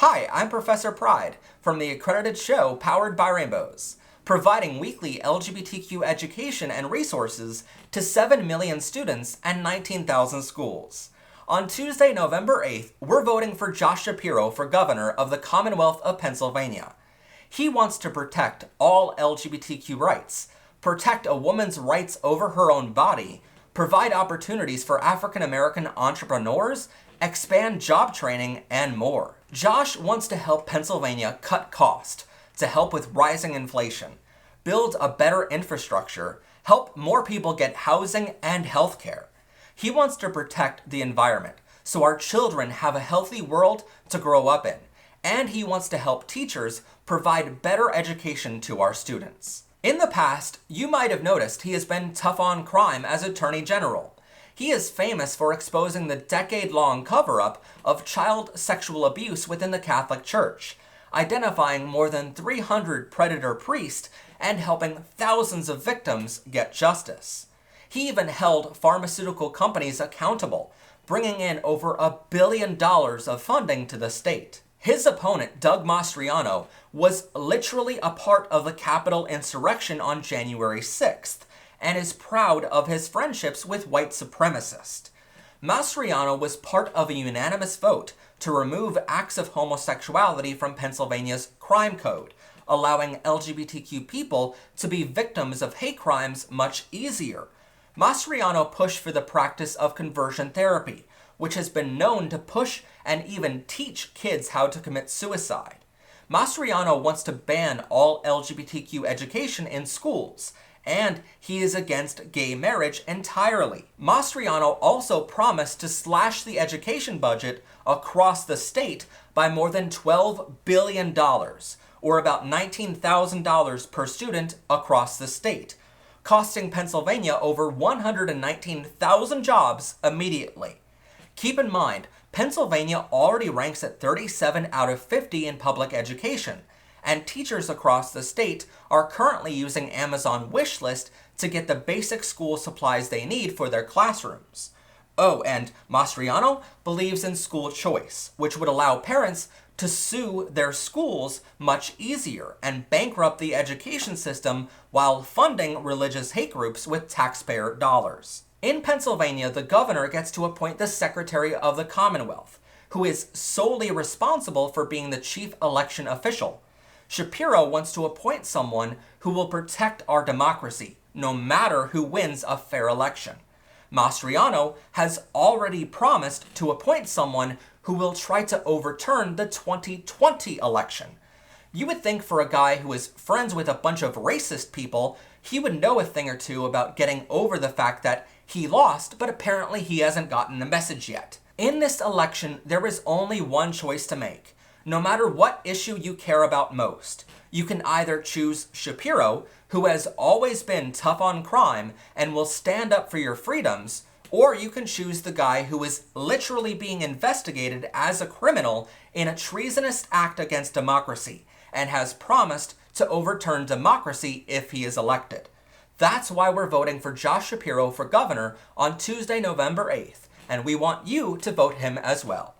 Hi, I'm Professor Pride from the accredited show Powered by Rainbows, providing weekly LGBTQ education and resources to 7 million students and 19,000 schools. On Tuesday, November 8th, we're voting for Josh Shapiro for governor of the Commonwealth of Pennsylvania. He wants to protect all LGBTQ rights, protect a woman's rights over her own body, provide opportunities for African American entrepreneurs, expand job training, and more. Josh wants to help Pennsylvania cut costs to help with rising inflation, build a better infrastructure, help more people get housing and health care. He wants to protect the environment so our children have a healthy world to grow up in. And he wants to help teachers provide better education to our students. In the past, you might have noticed he has been tough on crime as Attorney General. He is famous for exposing the decade-long cover-up of child sexual abuse within the Catholic Church, identifying more than 300 predator priests and helping thousands of victims get justice. He even held pharmaceutical companies accountable, bringing in over $1 billion of funding to the state. His opponent, Doug Mastriano, was literally a part of the Capitol insurrection on January 6th, and is proud of his friendships with white supremacists. Mastriano was part of a unanimous vote to remove acts of homosexuality from Pennsylvania's crime code, allowing LGBTQ people to be victims of hate crimes much easier. Mastriano pushed for the practice of conversion therapy, which has been known to push and even teach kids how to commit suicide. Mastriano wants to ban all LGBTQ education in schools, and he is against gay marriage entirely. Mastriano also promised to slash the education budget across the state by more than $12 billion, or about $19,000 per student across the state, costing Pennsylvania over 119,000 jobs immediately. Keep in mind, Pennsylvania already ranks at 37 out of 50 in public education, and teachers across the state are currently using Amazon Wishlist to get the basic school supplies they need for their classrooms. Oh, and Mastriano believes in school choice, which would allow parents to sue their schools much easier and bankrupt the education system while funding religious hate groups with taxpayer dollars. In Pennsylvania, the governor gets to appoint the Secretary of the Commonwealth, who is solely responsible for being the chief election official. Shapiro wants to appoint someone who will protect our democracy, no matter who wins a fair election. Mastriano has already promised to appoint someone who will try to overturn the 2020 election. You would think for a guy who is friends with a bunch of racist people, he would know a thing or two about getting over the fact that he lost, but apparently he hasn't gotten the message yet. In this election, there is only one choice to make. No matter what issue you care about most, you can either choose Shapiro, who has always been tough on crime and will stand up for your freedoms, or you can choose the guy who is literally being investigated as a criminal in a treasonous act against democracy and has promised to overturn democracy if he is elected. That's why we're voting for Josh Shapiro for governor on Tuesday, November 8th, and we want you to vote him as well.